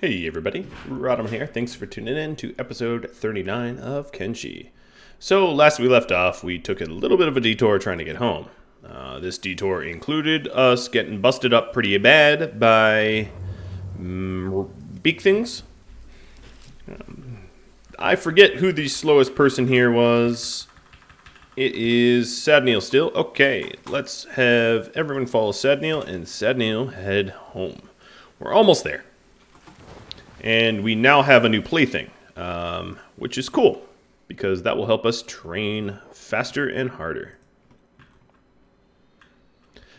Hey everybody, Rhadamant here. Thanks for tuning in to episode 39 of Kenshi. So last we left off, we took a little bit of a detour trying to get home. This detour included us getting busted up pretty bad by beak things. I forget who the slowest person here was. It is Sadneil still. Okay, let's have everyone follow Sadneil and Sadneil head home. We're almost there. And we now have a new plaything, which is cool, because that will help us train faster and harder.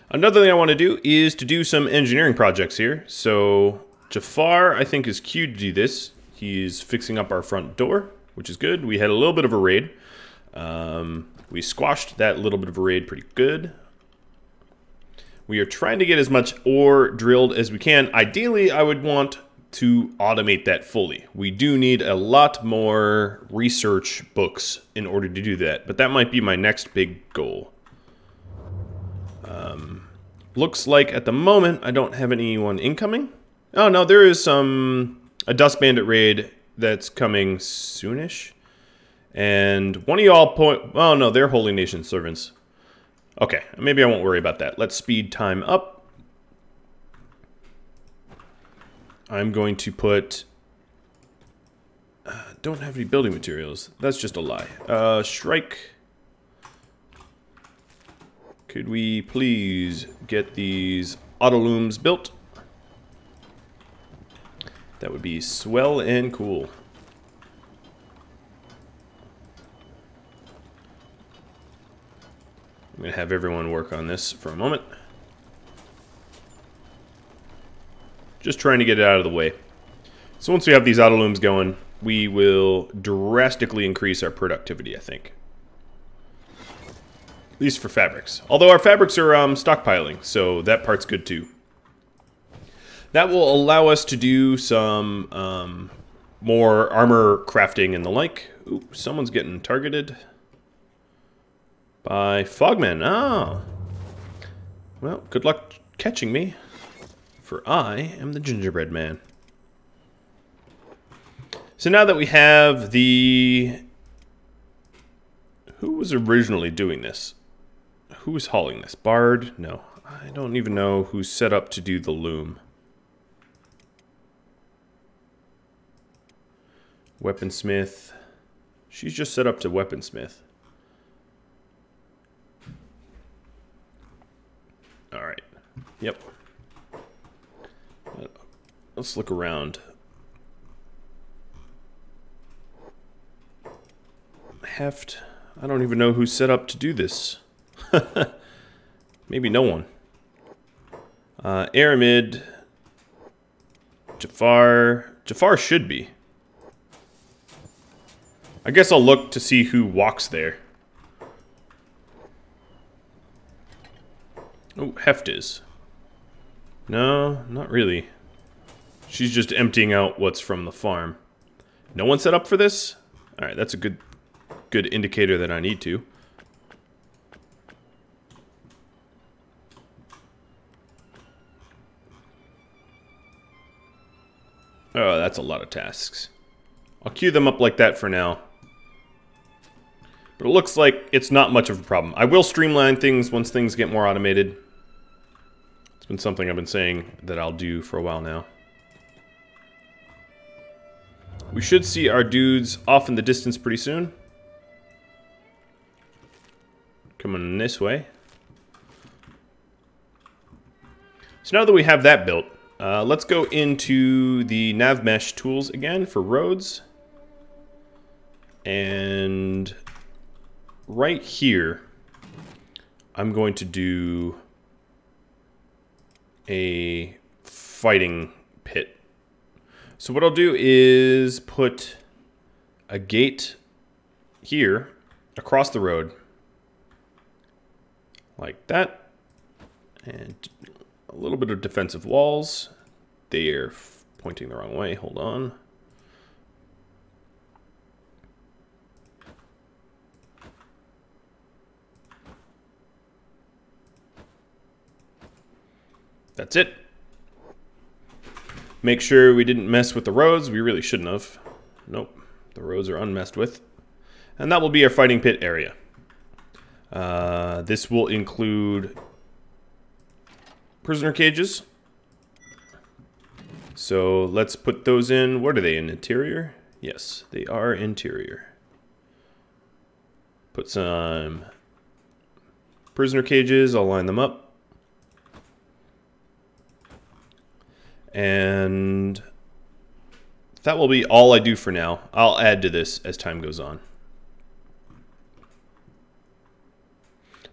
Another thing I want to do is to do some engineering projects here. So Jafar, I think, is queued to do this. He's fixing up our front door, which is good. We had a little bit of a raid. We squashed that little bit of a raid pretty good. We are trying to get as much ore drilled as we can. Ideally, I would want to automate that fully. We do need a lot more research books in order to do that, but that might be my next big goal. Looks like at the moment I don't have anyone incoming. Oh no, there is a Dust Bandit raid that's coming soonish. And one of y'all oh no, they're Holy Nation servants. Okay, maybe I won't worry about that. Let's speed time up. I'm going to put... don't have any building materials. That's just a lie. Shrike. Could we please get these autolooms built? That would be swell and cool. I'm going to have everyone work on this for a moment. Just trying to get it out of the way. So once we have these autolooms going, we will drastically increase our productivity, I think. At least for fabrics. Although our fabrics are stockpiling, so that part's good too. That will allow us to do some more armor crafting and the like. Ooh, someone's getting targeted by Fogmen. Oh. Well, good luck catching me. For I am the gingerbread man. So now that we have the... Who was originally doing this? Who was hauling this? Bard? No. I don't even know who's set up to do the loom. Weaponsmith. She's just set up to weaponsmith. Alright. Yep. Let's look around. Heft. I don't even know who's set up to do this. Maybe no one. Aramid. Jafar. Jafar should be. I guess I'll look to see who walks there. Oh, Heft is. No, not really. She's just emptying out what's from the farm. No one set up for this? Alright, that's a good indicator that I need to. Oh, that's a lot of tasks. I'll queue them up like that for now. But it looks like it's not much of a problem. I will streamline things once things get more automated. It's been something I've been saying that I'll do for a while now. We should see our dudes off in the distance pretty soon. Coming this way. So now that we have that built, let's go into the nav mesh tools again for roads. And right here, I'm going to do a fighting pit. So what I'll do is put a gate here across the road, like that, and a little bit of defensive walls. They're pointing the wrong way. Hold on. That's it. Make sure we didn't mess with the roads. We really shouldn't have. Nope, the roads are unmessed with. And that will be our fighting pit area. This will include prisoner cages. So let's put those in. What are they, in interior? Yes, they are interior. Put some prisoner cages. I'll line them up. And that will be all I do for now. I'll add to this as time goes on.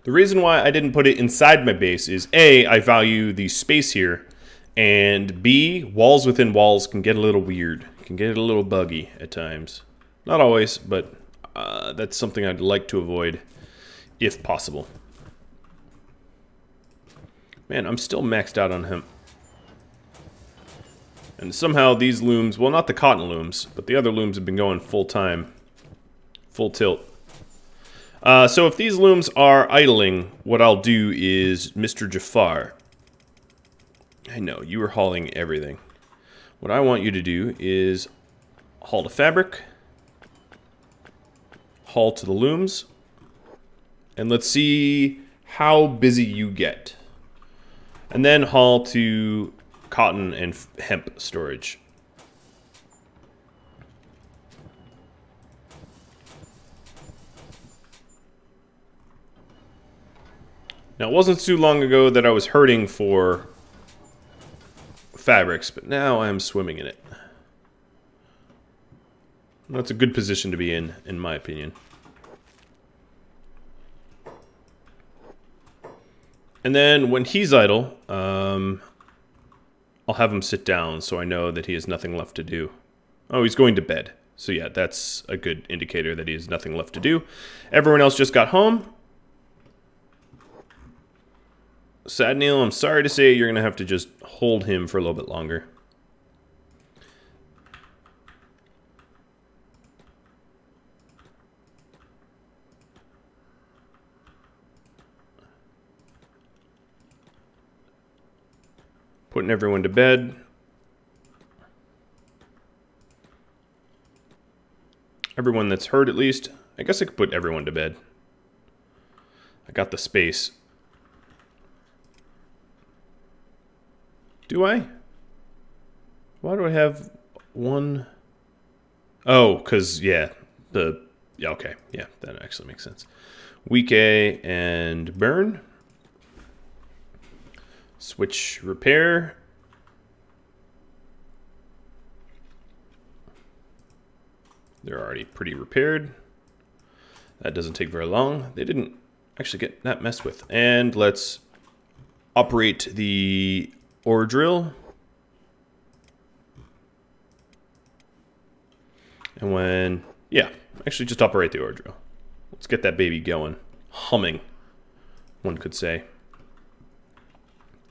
The reason why I didn't put it inside my base is A, I value the space here, and B, walls within walls can get a little weird, can get a little buggy at times. Not always, but that's something I'd like to avoid if possible. Man, I'm still maxed out on hemp. And somehow these looms, well, not the cotton looms, but the other looms have been going full time, full tilt. So if these looms are idling, what I'll do is, Mr. Jafar, I know, you were hauling everything. What I want you to do is haul to fabric, haul to the looms, and let's see how busy you get. And then haul to cotton and hemp storage. Now, it wasn't too long ago that I was hurting for fabrics, but now I'm swimming in it. That's a good position to be in my opinion. And then when he's idle, I'll have him sit down so I know that he has nothing left to do. Oh, he's going to bed. So yeah, that's a good indicator that he has nothing left to do. Everyone else just got home. Sad Neil, I'm sorry to say you're going to have to just hold him for a little bit longer. Putting everyone to bed. Everyone that's hurt, at least. I guess I could put everyone to bed. I got the space. Do I? Why do I have one? Oh, because, yeah. Yeah, okay. Yeah, that actually makes sense. Weak A and burn. Switch repair. They're already pretty repaired. That doesn't take very long. They didn't actually get that messed with. And let's operate the ore drill. And when, yeah, actually just operate the ore drill. Let's get that baby going. Humming, one could say.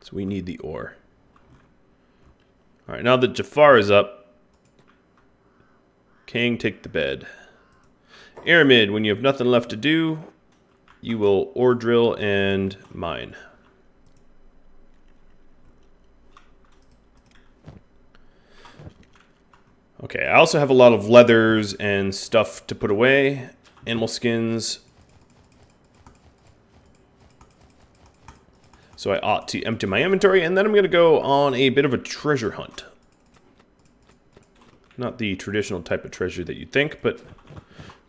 So we need the ore. All right, now that Jafar is up, King, take the bed. Aramid, when you have nothing left to do, you will ore drill and mine. Okay, I also have a lot of leathers and stuff to put away. Animal skins. So I ought to empty my inventory, and then I'm going to go on a bit of a treasure hunt. Not the traditional type of treasure that you'd think, but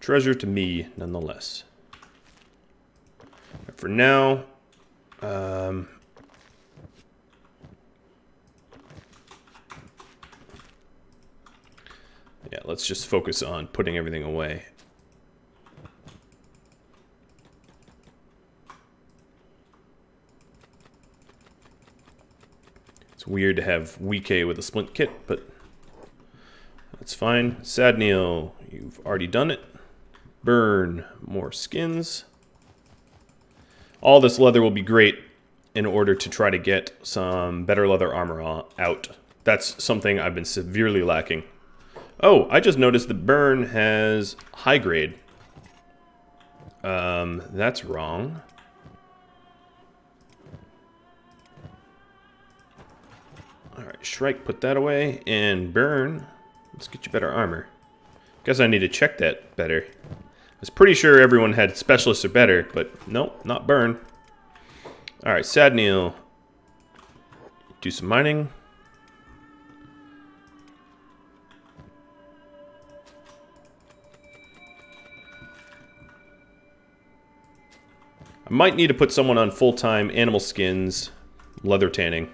treasure to me nonetheless. But for now, yeah, let's just focus on putting everything away. It's weird to have weak A with a splint kit, but that's fine. Sad Neil, you've already done it. Burn, more skins. All this leather will be great in order to try to get some better leather armor out. That's something I've been severely lacking. Oh, I just noticed that Burn has high grade. That's wrong. Alright, Shrike, put that away. And Burn, let's get you better armor. Guess I need to check that better. I was pretty sure everyone had Specialists or better, but nope, not Burn. Alright, Sadneil, do some mining. I might need to put someone on full-time animal skins, leather tanning,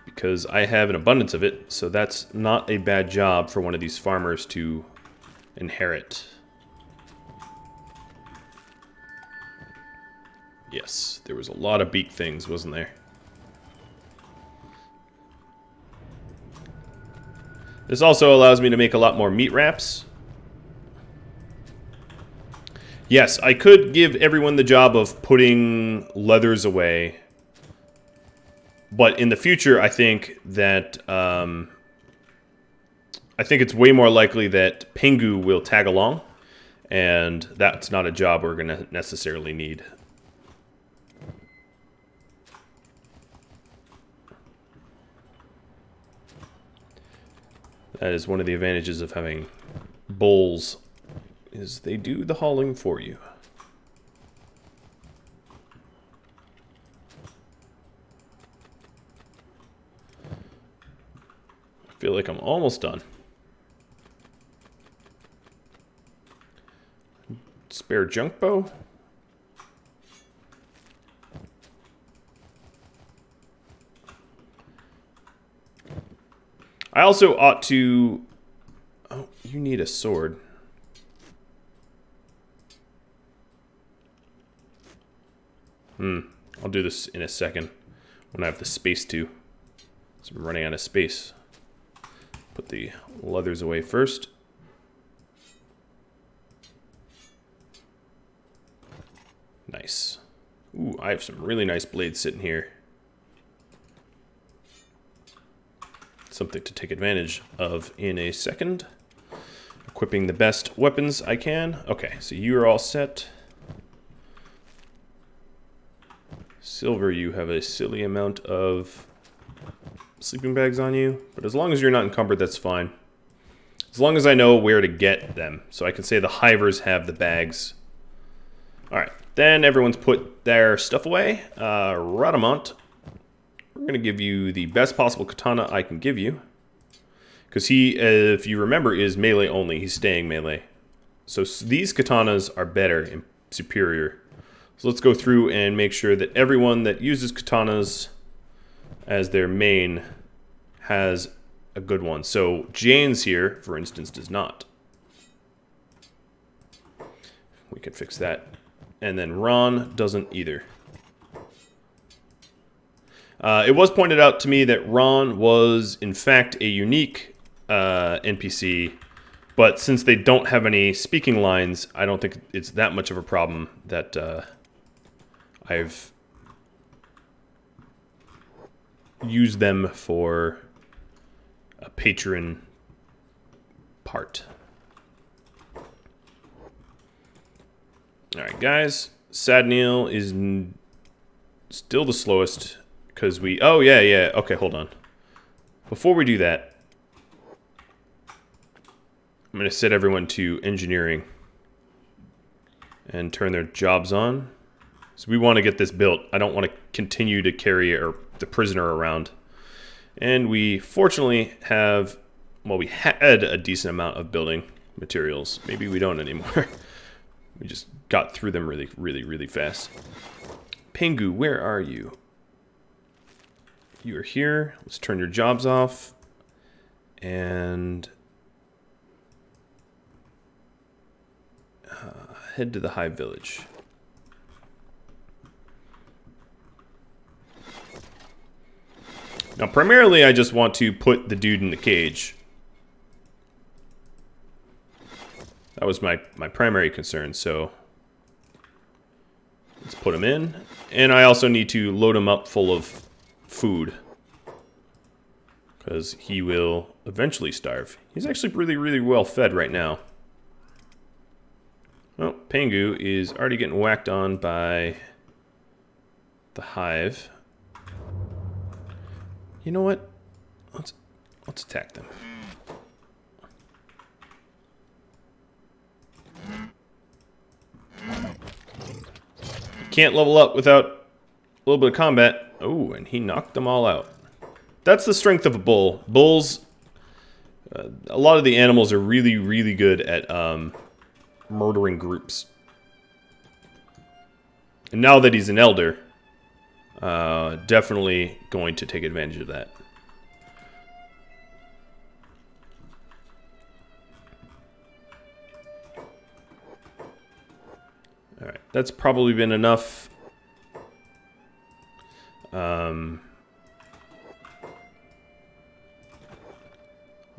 because I have an abundance of it, so that's not a bad job for one of these farmers to inherit. Yes, there was a lot of beak things, wasn't there? This also allows me to make a lot more meat wraps. Yes, I could give everyone the job of putting leathers away. But in the future, I think that I think it's way more likely that Pingu will tag along, and that's not a job we're going to necessarily need. That is one of the advantages of having bulls, is they do the hauling for you. I feel like I'm almost done. Spare junk bow. I also ought to... Oh, you need a sword. I'll do this in a second when I have the space to. So I'm running out of space. Put the leathers away first. Nice. Ooh, I have some really nice blades sitting here. Something to take advantage of in a second. Equipping the best weapons I can. Okay, so you're all set. Silver, you have a silly amount of sleeping bags on you, but as long as you're not encumbered, that's fine. As long as I know where to get them, so I can say the hivers have the bags. Alright, then everyone's put their stuff away. Rhadamant, we're going to give you the best possible katana I can give you. Because he, if you remember, is melee only. He's staying melee. So these katanas are better and superior. So let's go through and make sure that everyone that uses katanas as their main has a good one. So Jane's here, for instance, does not. We can fix that. And then Ron doesn't either. It was pointed out to me that Ron was, in fact, a unique NPC, but since they don't have any speaking lines, I don't think it's that much of a problem that I've used them for a patron part. Alright, guys. Sadneil is still the slowest because we... Oh, yeah. Okay, hold on. Before we do that, I'm going to set everyone to engineering and turn their jobs on. So we want to get this built. I don't want to continue to carry the prisoner around. And we fortunately have... Well, we had a decent amount of building materials. Maybe we don't anymore. We just got through them really fast. Pingu, where are you? You are here. Let's turn your jobs off. And... head to the Hive Village. Now, primarily, I just want to put the dude in the cage. That was my primary concern, so let's put him in. And I also need to load him up full of food, because he will eventually starve. He's actually really well fed right now. Well, Pingu is already getting whacked on by the hive. You know what? Let's attack them. Can't level up without a little bit of combat. Oh, and he knocked them all out. That's the strength of a bull. Bulls, a lot of the animals are really, really good at murdering groups. And now that he's an elder, definitely going to take advantage of that. Alright, that's probably been enough.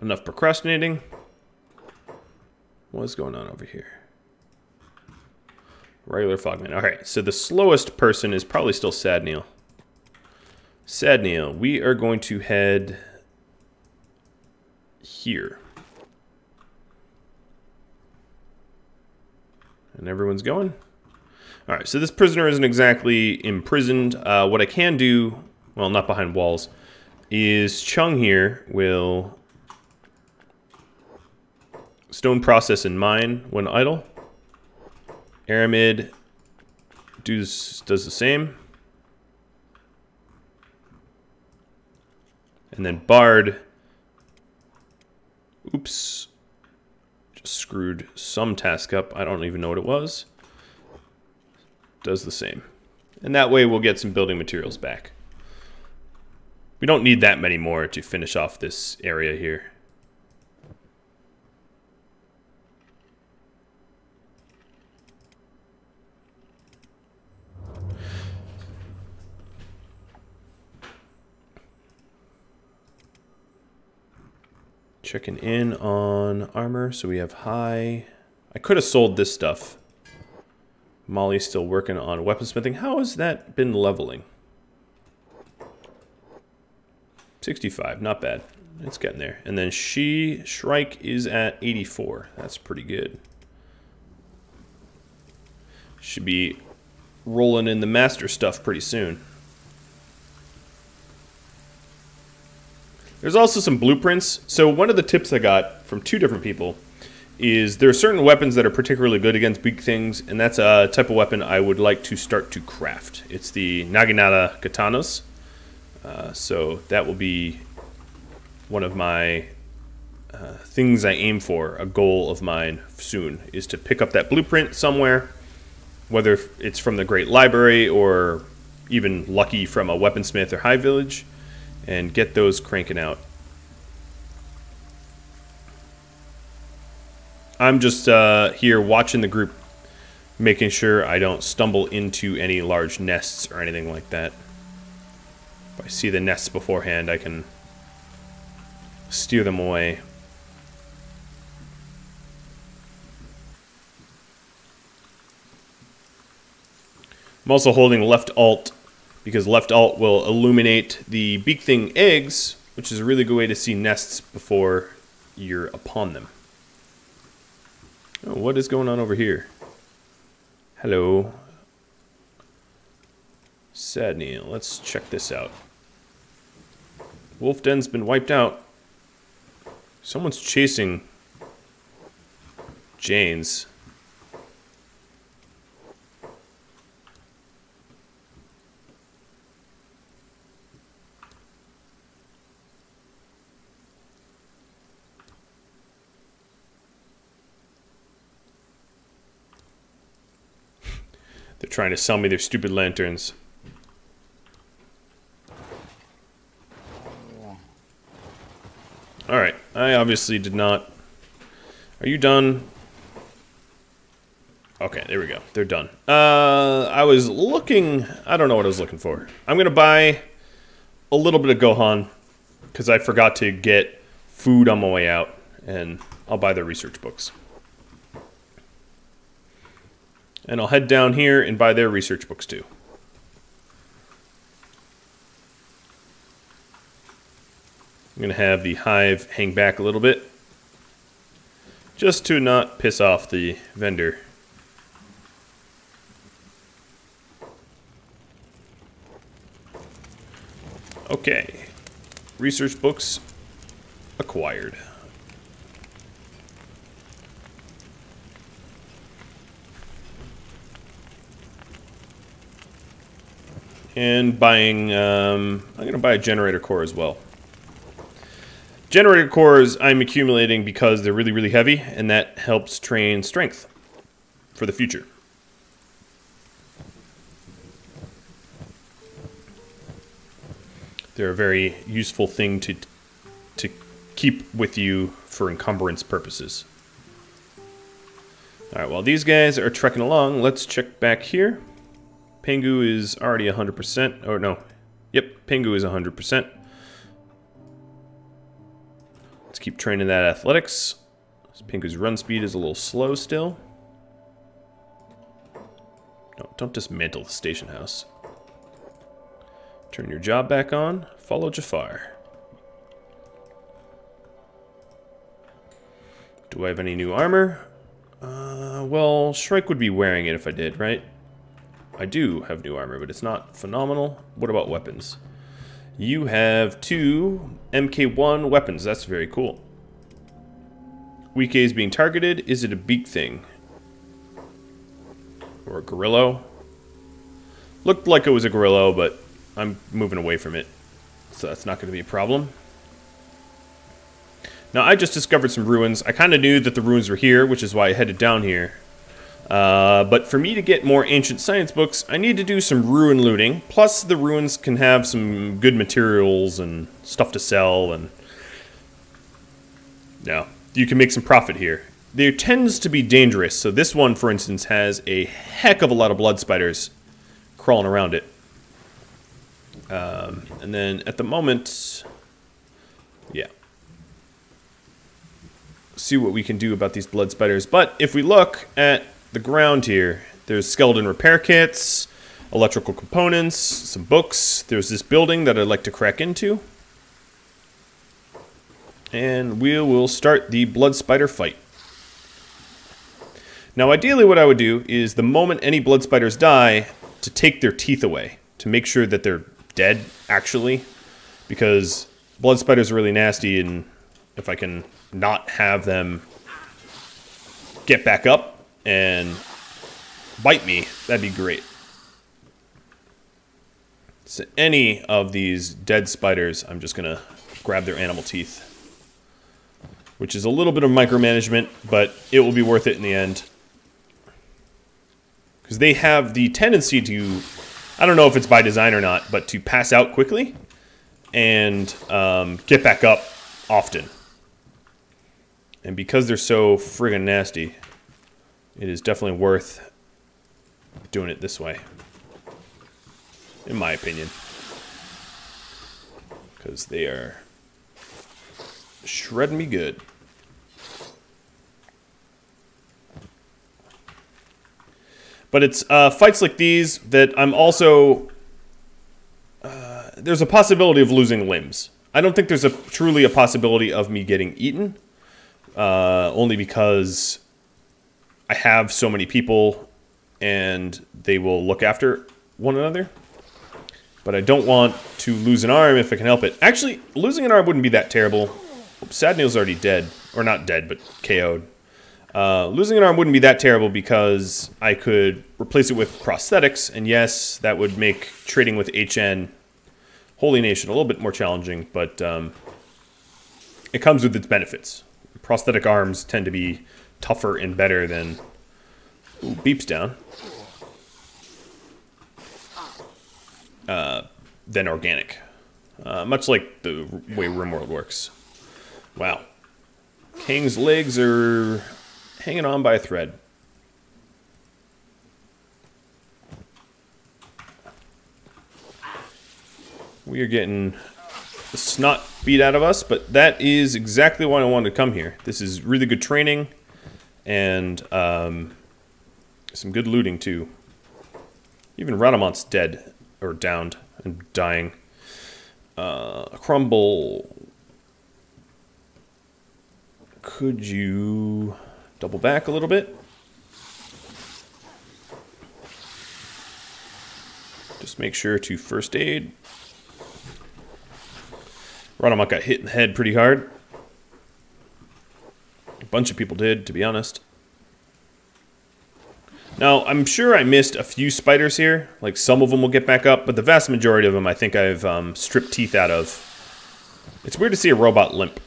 Enough procrastinating. What's going on over here? Regular Fogman. Alright, so the slowest person is probably still Sadneil. Sadneil, we are going to head here. And everyone's going? Alright, so this prisoner isn't exactly imprisoned. What I can do, well, not behind walls, is Chung here will stone process and mine when idle. Aramid does the same. And then Bard, oops, just screwed some task up. I don't even know what it was. Does the same. And that way we'll get some building materials back. We don't need that many more to finish off this area here. Checking in on armor, so we have high. I could have sold this stuff. Molly's still working on weaponsmithing. How has that been leveling? 65, not bad. It's getting there. And then Shrike is at 84. That's pretty good. Should be rolling in the master stuff pretty soon. There's also some blueprints. So one of the tips I got from two different people is there are certain weapons that are particularly good against big things, and that's a type of weapon I would like to start to craft. It's the Naginata katanas. So that will be one of my things I aim for, a goal of mine soon, is to pick up that blueprint somewhere, whether it's from the Great Library or even lucky from a weaponsmith or high village, and get those cranking out. I'm just here watching the group, making sure I don't stumble into any large nests or anything like that. If I see the nests beforehand, I can steer them away. I'm also holding left alt because left alt will illuminate the beak thing eggs, which is a really good way to see nests before you're upon them. Oh, what is going on over here? Hello. Sadneil, let's check this out. Wolf den's been wiped out. Someone's chasing Janes. They're trying to sell me their stupid lanterns. Alright, I obviously did not... Are you done? Okay, there we go. They're done. I was looking... I don't know what I was looking for. I'm going to buy a little bit of Gohan, because I forgot to get food on my way out, and I'll buy the research books. And I'll head down here and buy their research books too. I'm going to have the hive hang back a little bit, just to not piss off the vendor. Okay. Research books acquired. And buying, I'm going to buy a generator core as well. Generator cores I'm accumulating because they're really, really heavy, and that helps train strength for the future. They're a very useful thing to keep with you for encumbrance purposes. Alright, while these guys are trekking along, let's check back here. Pengu is already 100%. Or no. Yep, Pengu is 100%. Let's keep training that athletics. Pengu's run speed is a little slow still. No, don't dismantle the station house. Turn your job back on. Follow Jafar. Do I have any new armor? Well, Shrike would be wearing it if I did, right? I do have new armor, but it's not phenomenal. What about weapons? You have 2 MK1 weapons. That's very cool. Weak A is being targeted. Is it a beak thing? Or a gorillo? Looked like it was a gorillo, but I'm moving away from it. So that's not going to be a problem. Now, I just discovered some ruins. I kind of knew that the ruins were here, which is why I headed down here. But for me to get more ancient science books, I need to do some ruin looting. Plus, the ruins can have some good materials and stuff to sell. And no, you can make some profit here. There tends to be dangerous. So this one, for instance, has a heck of a lot of blood spiders crawling around it. And then at the moment, yeah. See what we can do about these blood spiders. But if we look at the ground here, there's skeleton repair kits, electrical components, some books. There's this building that I'd like to crack into. And we will start the blood spider fight. Now, ideally what I would do is the moment any blood spiders die, to take their teeth away. To make sure that they're dead, actually. Because blood spiders are really nasty, and if I can not have them get back up and bite me, that'd be great. So any of these dead spiders, I'm just gonna grab their animal teeth. Which is a little bit of micromanagement, but it will be worth it in the end. Because they have the tendency to, I don't know if it's by design or not, but to pass out quickly and get back up often. And because they're so friggin' nasty, it is definitely worth doing it this way. In my opinion. Because they are shredding me good. But it's fights like these that I'm also... there's a possibility of losing limbs. I don't think there's truly a possibility of me getting eaten. Only because I have so many people and they will look after one another. But I don't want to lose an arm if I can help it. Actually, losing an arm wouldn't be that terrible. Sadneel's already dead. Or not dead, but KO'd. Losing an arm wouldn't be that terrible because I could replace it with prosthetics. And yes, that would make trading with HN, Holy Nation, a little bit more challenging. But it comes with its benefits. Prosthetic arms tend to be tougher and better than... Ooh, beeps down. Than organic. Much like the way RimWorld works. Wow. King's legs are hanging on by a thread. We are getting the snot beat out of us, but that is exactly why I wanted to come here. This is really good training and some good looting too. Even Rhadamant's dead or downed and dying. A crumble. Could you double back a little bit? Just make sure to first aid. Rhadamant got hit in the head pretty hard. A bunch of people did, to be honest. Now, I'm sure I missed a few spiders here. Like, some of them will get back up, but the vast majority of them I think I've stripped teeth out of. It's weird to see a robot limp.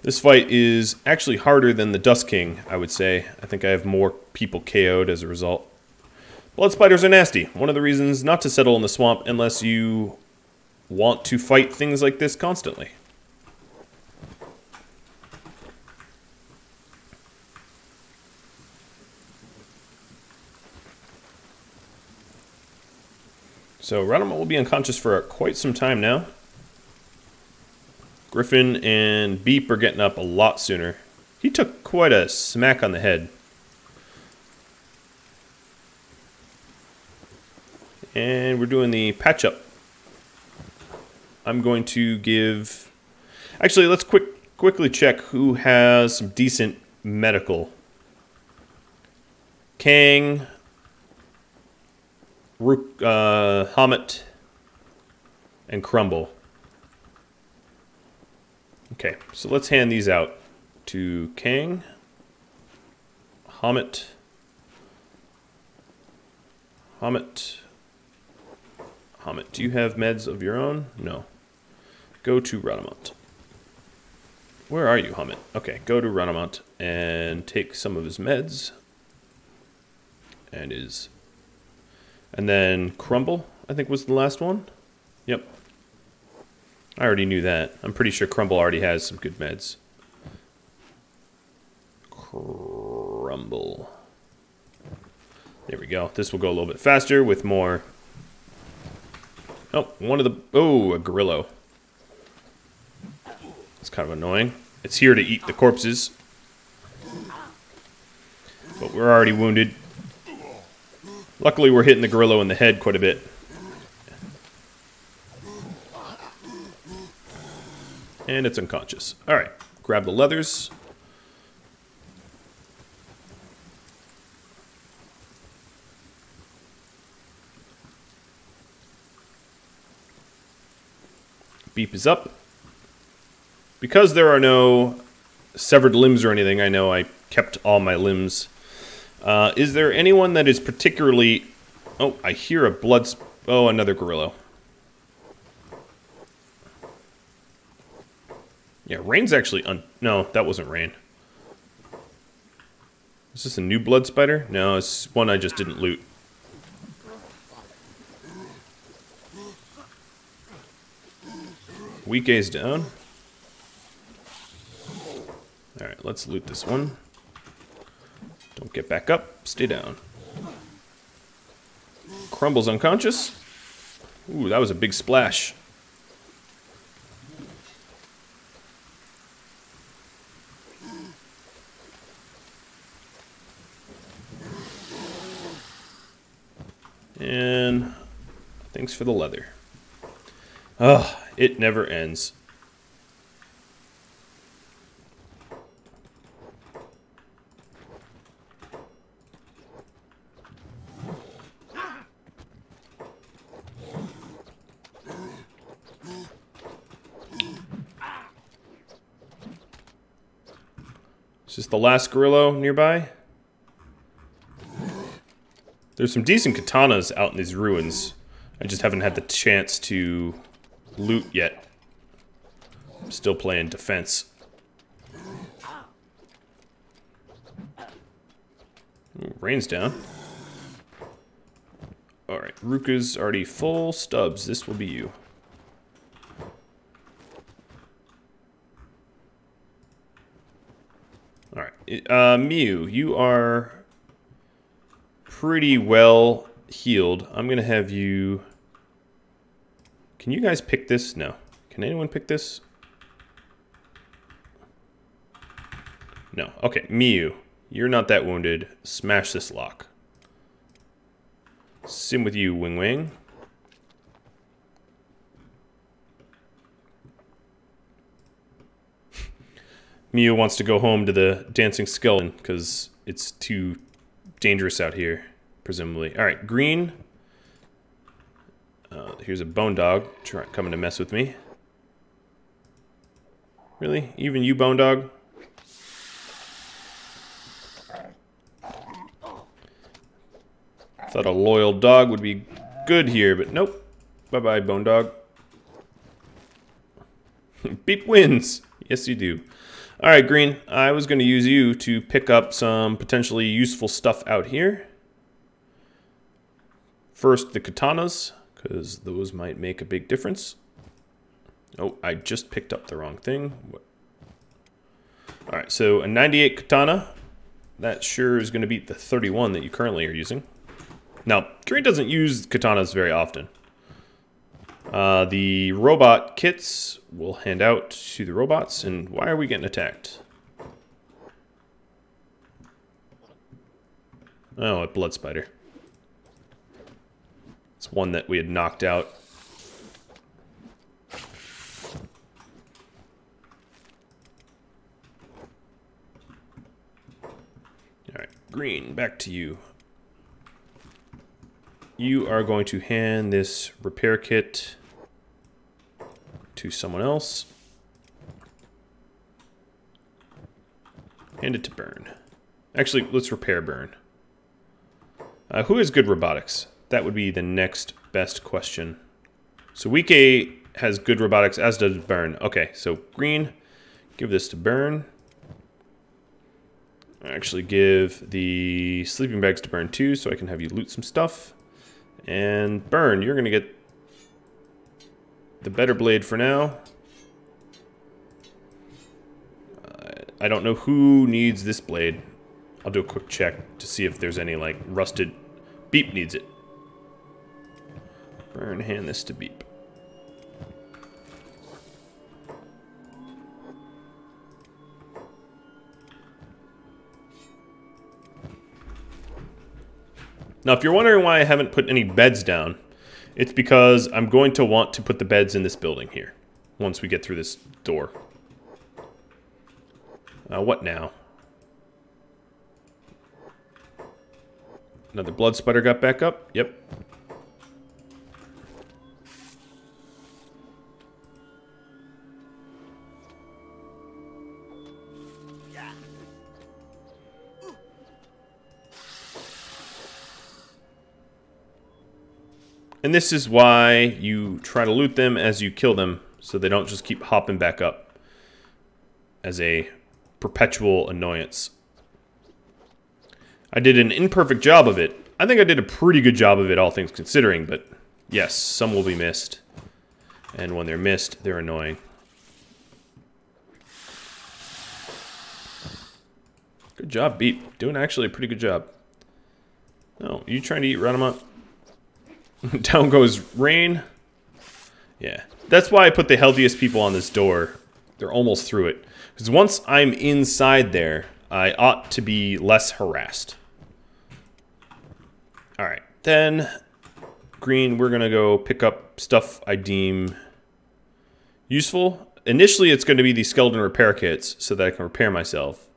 This fight is actually harder than the Dust King, I would say. I think I have more people KO'd as a result. Blood spiders are nasty. One of the reasons not to settle in the swamp unless you want to fight things like this constantly. So Rhadamant will be unconscious for quite some time now. Griffin and Beep are getting up a lot sooner. He took quite a smack on the head. And we're doing the patch up. I'm going to give... Actually, let's quickly check who has some decent medical. Kang, Hamet, and Crumble. Okay, so let's hand these out to Kang, Hamet, do you have meds of your own? No. Go to Rhadamant. Where are you, Hamet? Okay, go to Rhadamant and take some of his meds. And then Crumble, I think was the last one. Yep. I already knew that. I'm pretty sure Crumble already has some good meds. Crumble. There we go. This will go a little bit faster with more... Oh, a Gorillo. It's kind of annoying. It's here to eat the corpses. But we're already wounded. Luckily, we're hitting the Gorillo in the head quite a bit. And it's unconscious. Alright, grab the leathers. Beep is up. Because there are no severed limbs or anything, I know I kept all my limbs. Is there anyone that is particularly... Oh, I hear a blood... Oh, another Gorillo. Yeah, Rain's actually... No, that wasn't Rain. Is this a new blood spider? No, it's one I just didn't loot. Weak A's down. Alright, let's loot this one. Don't get back up. Stay down. Crumble's unconscious. Ooh, that was a big splash. And thanks for the leather. Ugh, it never ends. Is this the last Gorillo nearby? There's some decent katanas out in these ruins. I just haven't had the chance to loot yet. I'm still playing defense. Ooh, Rain's down. Alright, Ruka's already full. Stubbs, this will be you. Alright, Mew, you are pretty well healed. I'm gonna have you... Can you guys pick this? No. Can anyone pick this? No. Okay, Mew, you're not that wounded. Smash this lock. Sim with you, Wing Wing. Mia wants to go home to the dancing skeleton because it's too dangerous out here, presumably. All right, green. Here's a bone dog coming to mess with me. Really? Even you, bone dog? Thought a loyal dog would be good here, but nope. Bye-bye, bone dog. Beep wins. Yes, you do. All right, green. I was going to use you to pick up some potentially useful stuff out here. First, the katanas, because those might make a big difference. Oh, I just picked up the wrong thing. All right, so a 98 katana. That sure is going to beat the 31 that you currently are using. Now, green doesn't use katanas very often. The robot kits will hand out to the robots. And why are we getting attacked? Oh, a blood spider. It's one that we had knocked out. Alright, green, back to you. You are going to hand this repair kit to someone else. Hand it to Burn. Actually, let's repair Burn. Who has good robotics? That would be the next best question. So week 8 has good robotics, as does Burn. Okay, so green, give this to Burn. Actually give the sleeping bags to Burn too, so I can have you loot some stuff. And Burn, you're gonna get the better blade for now. I don't know who needs this blade. I'll do a quick check to see if there's any like rusted. Beep needs it. Burn, hand this to Beep. Now, if you're wondering why I haven't put any beds down, it's because I'm going to want to put the beds in this building here once we get through this door. What now? Another blood spider got back up? Yep. And this is why you try to loot them as you kill them, so they don't just keep hopping back up as a perpetual annoyance. I did an imperfect job of it. I think I did a pretty good job of it, all things considering, but yes, some will be missed. And when they're missed, they're annoying. Good job, Beep. Doing actually a pretty good job. Oh, you trying to eat Rhadamant? Down goes Rain. Yeah, that's why I put the healthiest people on this door. They're almost through it. Because once I'm inside there, I ought to be less harassed. Alright, then green, we're going to go pick up stuff I deem useful. Initially, it's going to be the skeleton repair kits so that I can repair myself.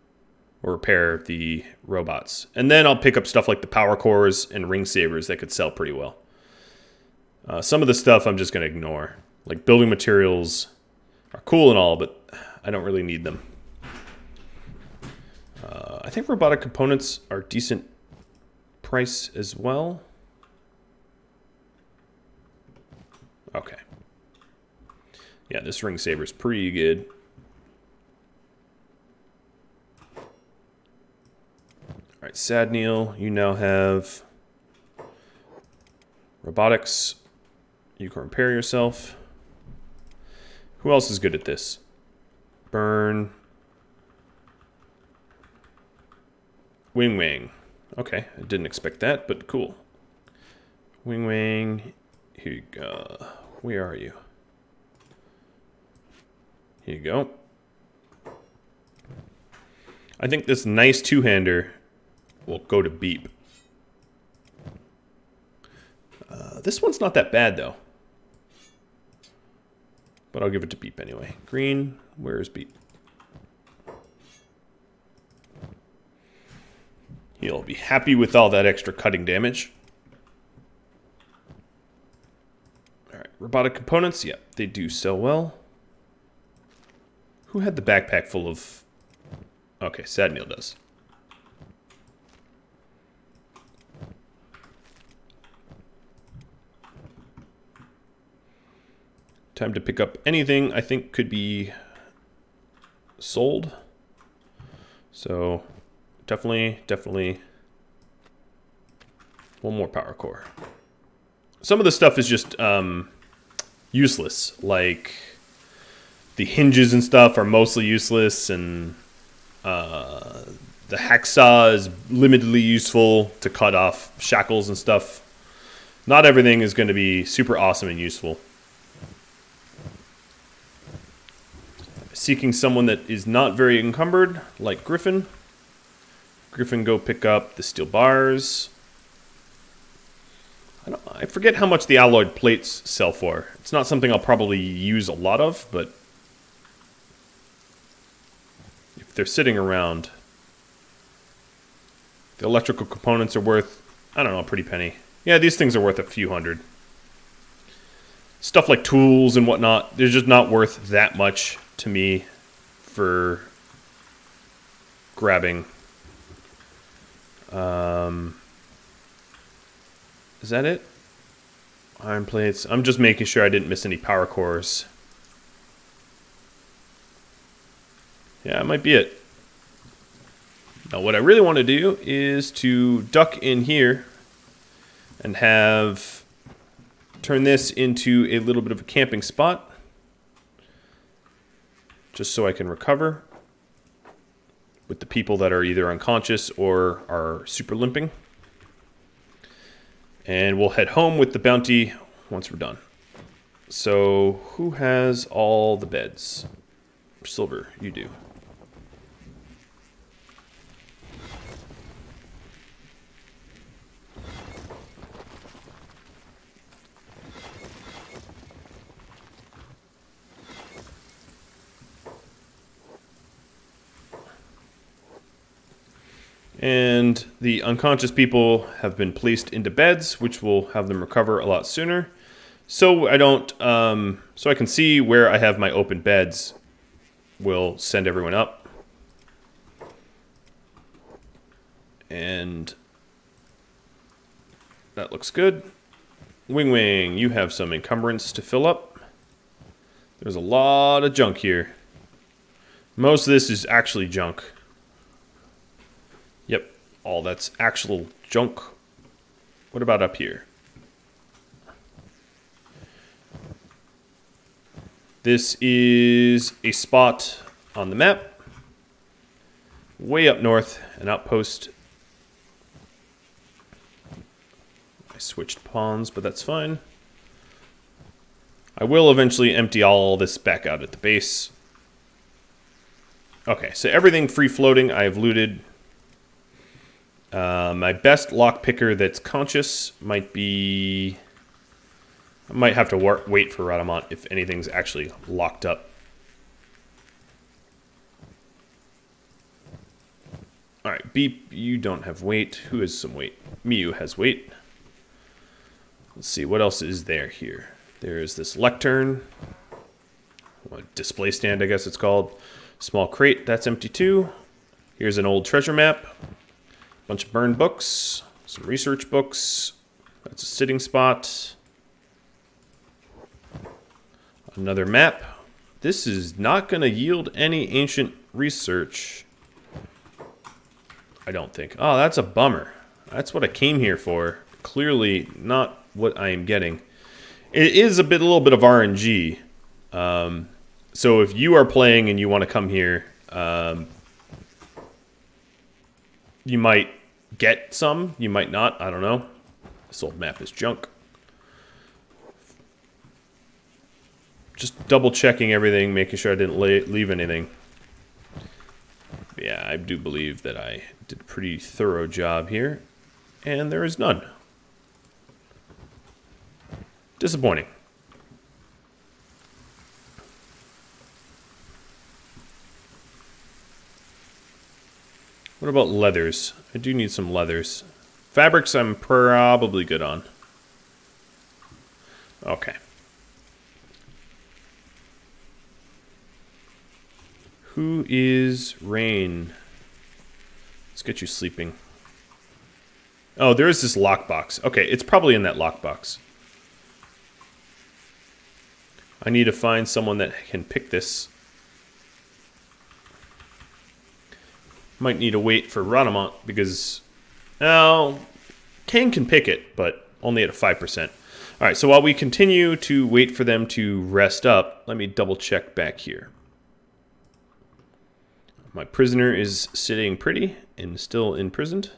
Or repair the robots. And then I'll pick up stuff like the power cores and ring sabers that could sell pretty well. Some of the stuff I'm just going to ignore. Like building materials are cool and all, but I don't really need them. I think robotic components are decent price as well. Okay. Yeah, this ring saber is pretty good. Alright, Sad Neil, you now have robotics. You can repair yourself. Who else is good at this? Burn. Wing Wang. Okay, I didn't expect that, but cool. Wing Wang. Here you go. Where are you? Here you go. I think this nice two-hander will go to Beep. This one's not that bad, though. But I'll give it to Beep anyway. Green, where is Beep? He'll be happy with all that extra cutting damage. Alright, robotic components. Yep, they do sell well. Who had the backpack full of... Okay, Sadmeal does. Time to pick up anything I think could be sold. So, definitely one more power core. Some of the stuff is just useless, like the hinges and stuff are mostly useless, and the hacksaw is limitedly useful to cut off shackles and stuff. Not everything is going to be super awesome and useful. Seeking someone that is not very encumbered, like Griffin. Griffin, go pick up the steel bars. I forget how much the alloyed plates sell for. It's not something I'll probably use a lot of, but if they're sitting around, the electrical components are worth, I don't know, a pretty penny. Yeah, these things are worth a few hundred. Stuff like tools and whatnot, they're just not worth that much to me for grabbing. Is that it? Iron plates. I'm just making sure I didn't miss any power cores. Yeah, it might be it. Now what I really want to do is to duck in here and turn this into a little bit of a camping spot. Just so I can recover with the people that are either unconscious or are super limping. And we'll head home with the bounty once we're done. So, who has all the beds? Silver, you do. And the unconscious people have been placed into beds, which will have them recover a lot sooner. So I don't, so I can see where I have my open beds. We'll send everyone up. And that looks good. Wing Wing, you have some encumbrance to fill up. There's a lot of junk here. Most of this is actually junk. Yep, all that's actual junk. What about up here? This is a spot on the map. Way up north, an outpost. I switched pawns, but that's fine. I will eventually empty all this back out at the base. Okay, so everything free floating I've looted. My best lockpicker that's conscious might be... I might have to wait for Rhadamant if anything's actually locked up. Alright, Beep, you don't have weight. Who has some weight? Miu has weight. Let's see, what else is there here? There's this lectern. Display stand, I guess it's called. Small crate, that's empty too. Here's an old treasure map. Bunch of burned books, some research books. That's a sitting spot. Another map. This is not going to yield any ancient research. I don't think. Oh, that's a bummer. That's what I came here for. Clearly not what I am getting. It is a little bit of RNG. So if you are playing and you want to come here, you might get some, you might not, I don't know. This old map is junk. Just double checking everything, making sure I didn't leave anything. But yeah, I do believe that I did a pretty thorough job here. And there is none. Disappointing. What about leathers? I do need some leathers. Fabrics I'm probably good on. Okay. Who is Rain? Let's get you sleeping. Oh, there is this lockbox. Okay, it's probably in that lockbox. I need to find someone that can pick this. Might need to wait for Rhadamant because, well, Kang can pick it, but only at a 5%. All right, so while we continue to wait for them to rest up, let me double check back here. My prisoner is sitting pretty and still imprisoned.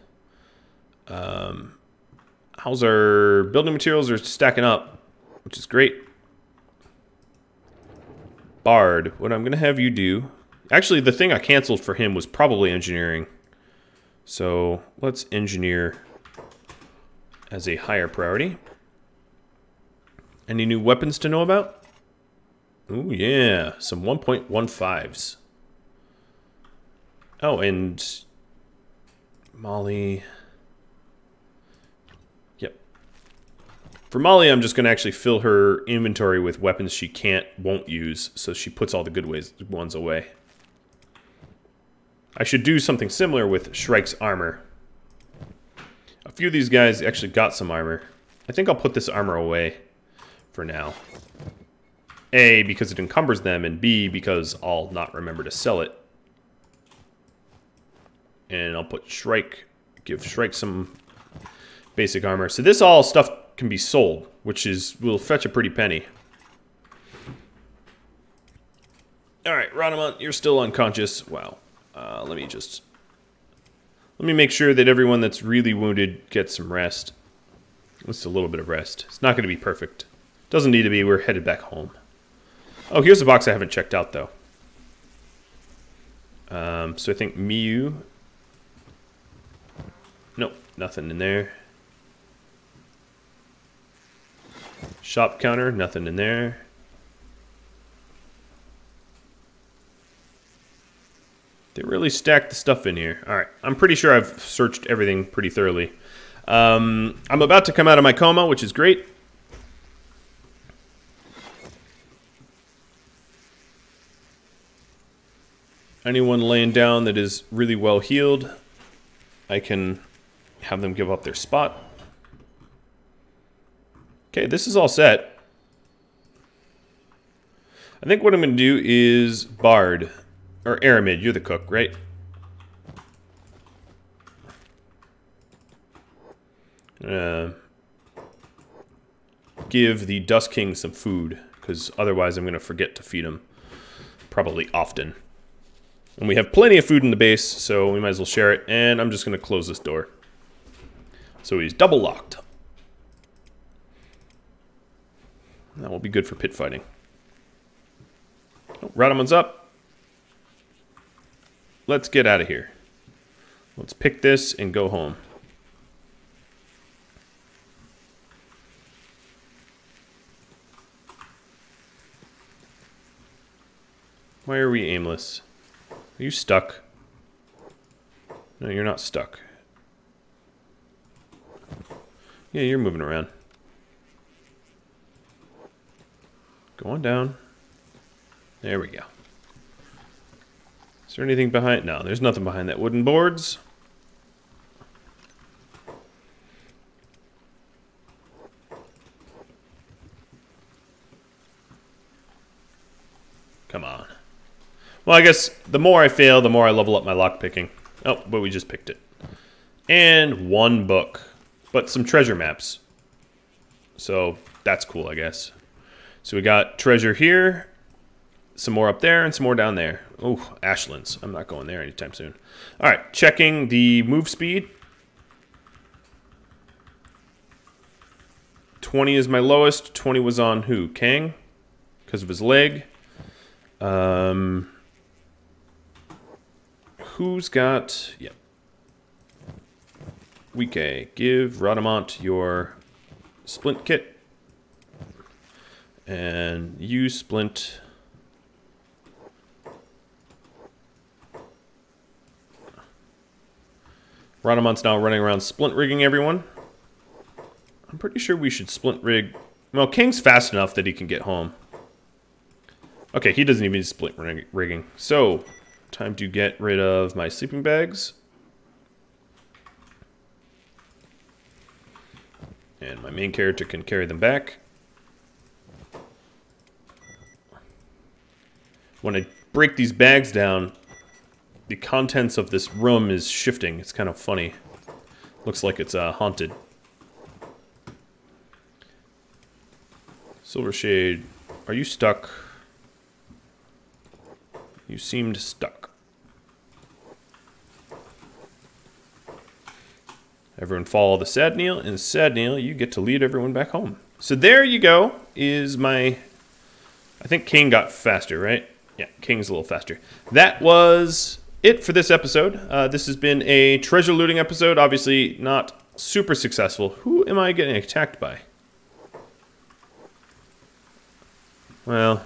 How's our building materials are stacking up, which is great. Bard, what I'm going to have you do... Actually, the thing I canceled for him was probably engineering. So let's engineer as a higher priority. Any new weapons to know about? Ooh, yeah, some 1.15s. Oh, and Molly. Yep. For Molly, I'm just going to actually fill her inventory with weapons she won't use, so she puts all the good ones away. I should do something similar with Shrike's armor. A few of these guys actually got some armor. I think I'll put this armor away for now. A, because it encumbers them, and B, because I'll not remember to sell it. And I'll put Shrike, give Shrike some basic armor. So this all stuff can be sold, which will fetch a pretty penny. Alright, Rhadamant, you're still unconscious. Wow. Let me make sure that everyone that's really wounded gets some rest. Just a little bit of rest. It's not going to be perfect. Doesn't need to be. We're headed back home. Oh, here's a box I haven't checked out, though. So I think Miyu... Nope, nothing in there. Shop counter, nothing in there. They really stacked the stuff in here. Alright, I'm pretty sure I've searched everything pretty thoroughly. I'm about to come out of my coma, which is great. Anyone laying down that is really well healed, I can have them give up their spot. Okay, this is all set. I think what I'm going to do is Bard. Or Aramid, you're the cook, right? Give the Dust King some food, because otherwise I'm going to forget to feed him. Probably often. And we have plenty of food in the base, so we might as well share it. And I'm just going to close this door. So he's double locked. That will be good for pit fighting. Oh, Rhadamant's up. Let's get out of here. Let's pick this and go home. Why are we aimless? Are you stuck? No, you're not stuck. Yeah, you're moving around. Go on down. There we go. Is there anything behind? No, there's nothing behind that wooden boards. Come on. Well, I guess the more I fail, the more I level up my lockpicking. Oh, but we just picked it. And one book. But some treasure maps. So that's cool, I guess. So we got treasure here. Some more up there and some more down there. Oh, Ashlands. I'm not going there anytime soon. All right, checking the move speed. 20 is my lowest. 20 was on who? Kang? Because of his leg. Who's got... Yep. Wike. Give Rhadamant your splint kit. And you splint... Rhadamant's now running around splint rigging everyone. I'm pretty sure we should splint rig. Well, King's fast enough that he can get home. Okay, he doesn't even need splint rigging. So, time to get rid of my sleeping bags. And my main character can carry them back. When I break these bags down, the contents of this room is shifting. It's kind of funny. Looks like it's haunted. Silver Shade, are you stuck? You seemed stuck. Everyone follow the Sad Neil, and Sad Neil, you get to lead everyone back home. So there you go, is my... I think King got faster, right? Yeah, King's a little faster. That was it for this episode. This has been a treasure looting episode, obviously not super successful. Who am I getting attacked by? Well...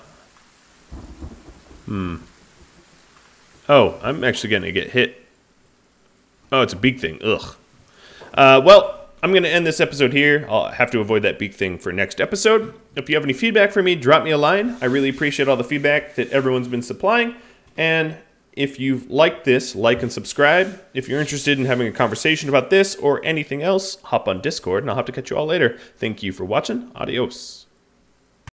Oh, I'm actually going to get hit. Oh, it's a beak thing. Ugh. Well, I'm going to end this episode here. I'll have to avoid that beak thing for next episode. If you have any feedback for me, drop me a line. I really appreciate all the feedback that everyone's been supplying. And if you've liked this, like and subscribe. If you're interested in having a conversation about this or anything else, hop on Discord, and I'll have to catch you all later. Thank you for watching. Adios.